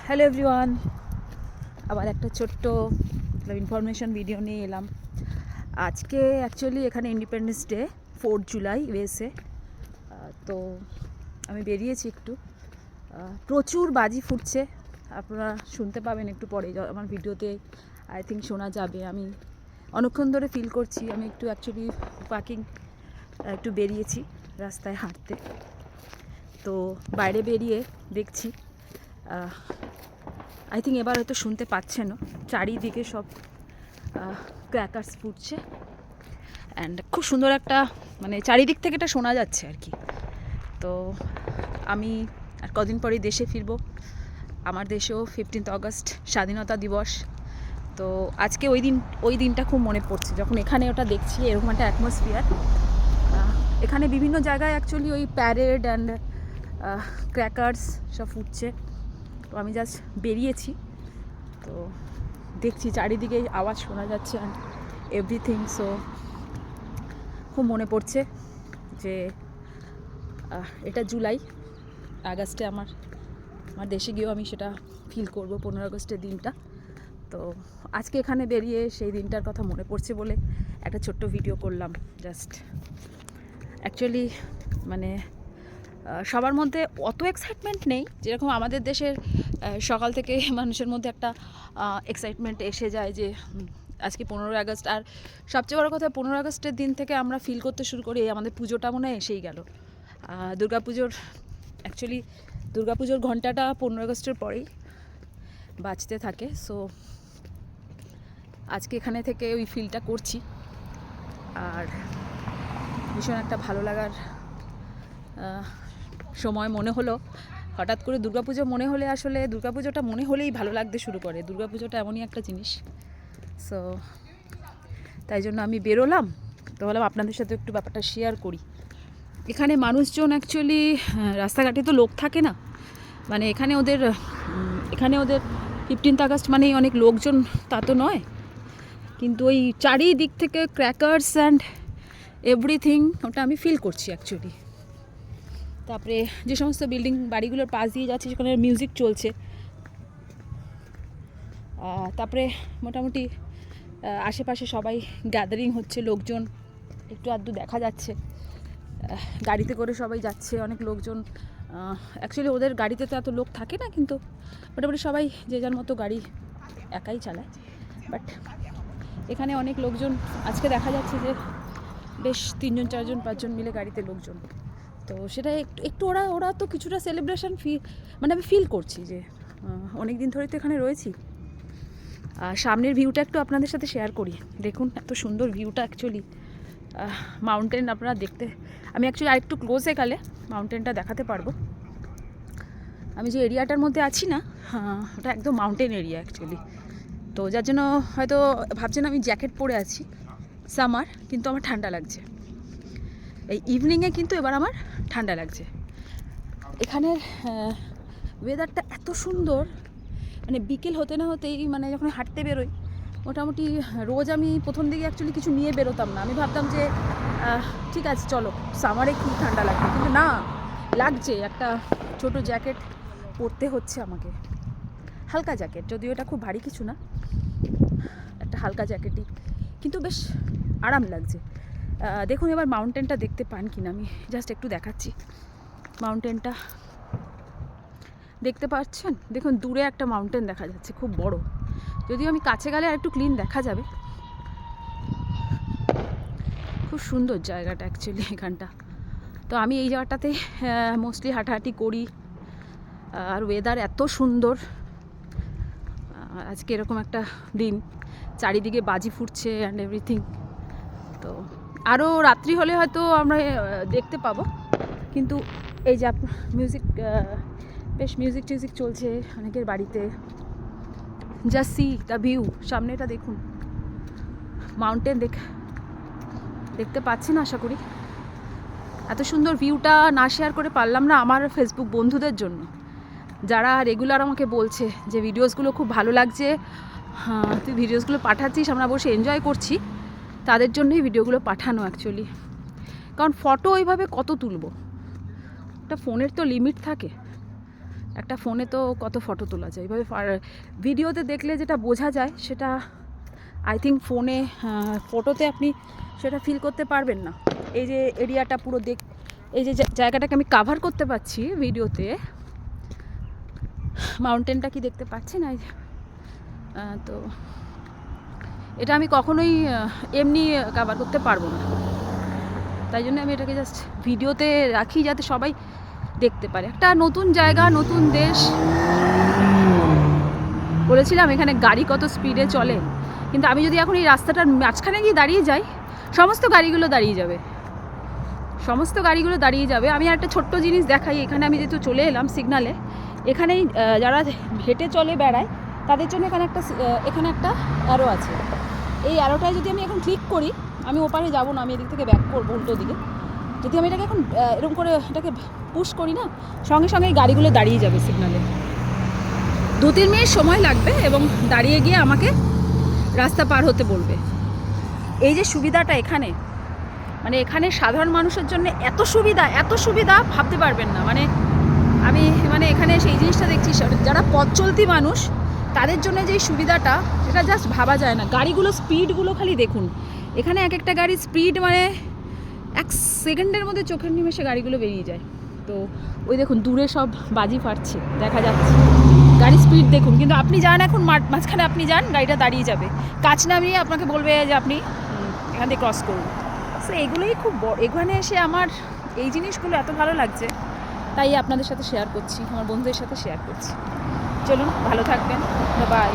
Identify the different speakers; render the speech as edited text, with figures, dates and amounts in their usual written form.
Speaker 1: Hello everyone, আবার একটা ছোট্ট ইনফরমেশন ভিডিও নিয়ে এলাম। আজকে অ্যাকচুয়ালি এখানে ইন্ডিপেন্ডেন্স ডে, 4 জুলাই ইউএসএ। তো আমি বেরিয়েছি একটু, প্রচুর বাজি ফুটছে, আপনারা শুনতে পাবেন একটু পরে আমার ভিডিওতে, আই থিঙ্ক শোনা যাবে। আমি অনেকক্ষণ ধরে ফিল করছি, আমি একটু অ্যাকচুয়ালি পার্কিং একটু বেরিয়েছি রাস্তায় হাঁটতে। তো বাইরে বেরিয়ে দেখছি, আই থিঙ্ক এবার হয়তো শুনতে পাচ্ছেন, চারিদিকে সব ক্র্যাকার্স ফুটছে অ্যান্ড খুব সুন্দর একটা মানে চারিদিক থেকে এটা শোনা যাচ্ছে আর কি। তো আমি আর কদিন পরেই দেশে ফিরবো। আমার দেশেও 15 অগস্ট স্বাধীনতা দিবস। তো আজকে ওই দিনটা খুব মনে পড়ছে যখন এখানে ওটা দেখছি, এরকম একটা অ্যাটমসফিয়ার। এখানে বিভিন্ন জায়গায় অ্যাকচুয়ালি ওই প্যারেড অ্যান্ড ক্র্যাকার্স সব ফুটছে। তো আমি জাস্ট বেরিয়েছি, তো দেখছি চারিদিকে আওয়াজ শোনা যাচ্ছে অ্যান্ড এভরিথিং। সো খুব মনে পড়ছে যে এটা জুলাই, আগস্টে আমার দেশে গিয়েও আমি সেটা ফিল করব, 15 আগস্টের দিনটা। তো আজকে এখানে বেরিয়ে সেই দিনটার কথা মনে পড়ছে বলে একটা ছোট্ট ভিডিও করলাম। জাস্ট অ্যাকচুয়ালি মানে সবার মধ্যে অত এক্সাইটমেন্ট নেই, যেরকম আমাদের দেশের সকাল থেকে মানুষের মধ্যে একটা এক্সাইটমেন্ট এসে যায় যে আজকে 15 আগস্ট। আর সবচেয়ে বড় কথা, 15 আগস্টের দিন থেকে আমরা ফিল করতে শুরু করি আমাদের পুজোটা মনে হয় এসেই গেল। দুর্গাপুজোর ঘন্টাটা 15 আগস্টের পরেই বাজতে থাকে। সো আজকে এখানে থেকে ওই ফিলটা করছি, আর ভীষণ একটা ভালো লাগার সময় মনে হলো। হঠাৎ করে দুর্গাপুজো মনে হলে, আসলে দুর্গাপুজোটা মনে হলেই ভালো লাগতে শুরু করে। দুর্গাপুজোটা এমনই একটা জিনিস। সো তাই জন্য আমি বেরোলাম, তো বললাম আপনাদের সাথে একটু ব্যাপারটা শেয়ার করি। এখানে মানুষজন অ্যাকচুয়ালি রাস্তাঘাটে তো লোক থাকে না, মানে এখানে ওদের 15 আগস্ট মানেই অনেক লোকজন, তা তো নয়, কিন্তু ওই চারিদিক থেকে ক্র্যাকার্স অ্যান্ড এভরিথিং ওটা আমি ফিল করছি অ্যাকচুয়ালি। তারপরে যে সমস্ত বিল্ডিং বাড়িগুলোর পাশ দিয়ে যাচ্ছে সেখানে মিউজিক চলছে। তারপরে মোটামুটি আশেপাশে সবাই গ্যাদারিং হচ্ছে, লোকজন একটু আধটু দেখা যাচ্ছে, গাড়িতে করে সবাই যাচ্ছে, অনেক লোকজন। অ্যাকচুয়ালি ওদের গাড়িতে তো এত লোক থাকে না, কিন্তু মোটামুটি সবাই যে যার মতো গাড়ি একাই চালায়। বাট এখানে অনেক লোকজন আজকে দেখা যাচ্ছে যে বেশ 3জন 4জন 5জন মিলে গাড়িতে লোকজন। তো সেটা একটু ওরা তো কিছুটা সেলিব্রেশন মানে আমি ফিল করছি যে অনেক দিন ধরেই তো এখানে রয়েছি। সামনের ভিউটা একটু আপনাদের সাথে শেয়ার করি। দেখুন এত সুন্দর ভিউটা, অ্যাকচুয়ালি মাউন্টেন আপনারা দেখতে, আমি অ্যাকচুয়ালি আরেকটু ক্লোজে গেলে মাউন্টেনটা দেখাতে পারবো। আমি যে এরিয়াটার মধ্যে আছি না, ওটা একদম মাউন্টেন এরিয়া অ্যাকচুয়ালি। তো যার জন্য হয়তো ভাবছেন আমি জ্যাকেট পরে আছি, সামার, কিন্তু আমার ঠান্ডা লাগছে। এই ইভিনিংয়ে কিন্তু এবার আমার ঠান্ডা লাগছে। এখানের ওয়েদারটা এত সুন্দর, মানে বিকেল হতে না হতেই, মানে যখন হাঁটতে বেরোই, মোটামুটি রোজ আমি প্রথম দিকে অ্যাকচুয়ালি কিছু নিয়ে বেরোতাম না। আমি ভাবতাম যে ঠিক আছে চলো সামারে কি ঠান্ডা লাগবে, কিন্তু না, লাগছে। একটা ছোট জ্যাকেট পরতে হচ্ছে আমাকে, হালকা জ্যাকেট, যদিও এটা খুব ভারী কিছু না, একটা হালকা জ্যাকেটই, কিন্তু বেশ আরাম লাগছে। দেখুন এবার মাউন্টেনটা দেখতে পান কিনা, আমি জাস্ট একটু দেখাচ্ছি। মাউন্টেনটা দেখতে পাচ্ছেন? দেখুন দূরে একটা মাউন্টেন দেখা যাচ্ছে, খুব বড়, যদিও আমি কাছে গেলে আর একটু ক্লিন দেখা যাবে। খুব সুন্দর জায়গাটা অ্যাকচুয়ালি এখানটা। তো আমি এই জায়গাটাতে মোস্টলি হাঁটাহাঁটি করি, আর ওয়েদার এত সুন্দর। আজকে এরকম একটা দিন, চারিদিকে বাজি ফুটছে অ্যান্ড এভরিথিং। তো আরও রাত্রি হলে হয়তো আমরা দেখতে পাবো, কিন্তু এই যে মিউজিক, বেশ মিউজিক টিউজিক চলছে অনেকের বাড়িতে। জাস্ট সি দ্য ভিউ, সামনেটা দেখুন, মাউন্টেন দেখতে পাচ্ছেন আশা করি। এত সুন্দর ভিউটা না শেয়ার করে পারলাম না আমার ফেসবুক বন্ধুদের জন্য, যারা রেগুলার আমাকে বলছে যে ভিডিওসগুলো খুব ভালো লাগছে, তুই ভিডিওসগুলো পাঠাচ্ছিস, আমরা বসে এনজয় করছি। তাদের জন্যই ভিডিওগুলো পাঠানো অ্যাকচুয়ালি, কারণ ফটো ওইভাবে কত তুলবো, একটা ফোনের তো লিমিট থাকে। একটা ফোনে তো কত ফটো তোলা যায়, এভাবে ভিডিওতে দেখলে যেটা বোঝা যায় সেটা আই থিঙ্ক ফোনে ফটোতে আপনি সেটা ফিল করতে পারবেন না। এই যে এরিয়াটা পুরো এই যে জায়গাটাকে আমি কাভার করতে পারছি ভিডিওতে, মাউন্টেনটা কি দেখতে পাচ্ছি না, তো এটা আমি কখনোই এমনি কাভার করতে পারবো না। তাই জন্য আমি এটাকে জাস্ট ভিডিওতে রাখি যাতে সবাই দেখতে পারে। একটা নতুন জায়গা, নতুন দেশ। বলেছিলাম এখানে গাড়ি কত স্পিডে চলে, কিন্তু আমি যদি এখন এই রাস্তাটার মাঝখানে গিয়ে দাঁড়িয়ে যাই, সমস্ত গাড়িগুলো দাঁড়িয়ে যাবে, সমস্ত গাড়িগুলো দাঁড়িয়ে যাবে। আমি একটা ছোট্ট জিনিস দেখাই, এখানে আমি যেহেতু চলে এলাম সিগনালে, এখানেই যারা হেঁটে চলে বেড়ায় তাদের জন্য এখানে একটা অ্যারো আছে। এই অ্যারোটায় যদি আমি এখন ক্লিক করি, আমি ওপারে যাবো না, আমি এদিক থেকে ব্যাক করবো উল্টো দিকে। যদি আমি এটাকে এখন এরকম করে এটাকে পুশ করি না, সঙ্গে সঙ্গে এই গাড়িগুলো দাঁড়িয়ে যাবে সিগনালে। 2-3 মিনিট সময় লাগবে এবং দাঁড়িয়ে গিয়ে আমাকে রাস্তা পার হতে বলবে। এই যে সুবিধাটা এখানে, মানে এখানে সাধারণ মানুষের জন্য এত সুবিধা ভাবতে পারবেন না। আমি এখানে সেই জিনিসটা দেখছি, যারা পথ চলতি মানুষ তাদের জন্য যে সুবিধাটা, সেটা জাস্ট ভাবা যায় না। গাড়িগুলো স্পিডগুলো খালি দেখুন, এখানে এক একটা গাড়ির স্পিড 1 সেকেন্ডের মধ্যে চোখের নিমেষে গাড়িগুলো বেরিয়ে যায়। তো ওই দেখুন দূরে সব বাজি ফাটছে দেখা যাচ্ছে, গাড়ির স্পিড দেখুন। কিন্তু আপনি যান এখন মাঝখানে, আপনি যান, গাড়িটা দাঁড়িয়ে যাবে, কাছ নামিয়ে আপনাকে বলবে যে আপনি এখান থেকে ক্রস করুন। সো এগুলোই খুব এখানে এসে আমার এই জিনিসগুলো এত ভালো লাগছে, তাই আপনাদের সাথে শেয়ার করছি, আমার বন্ধুদের সাথে শেয়ার করছি। চলুন, ভালো থাকবেন, বাই।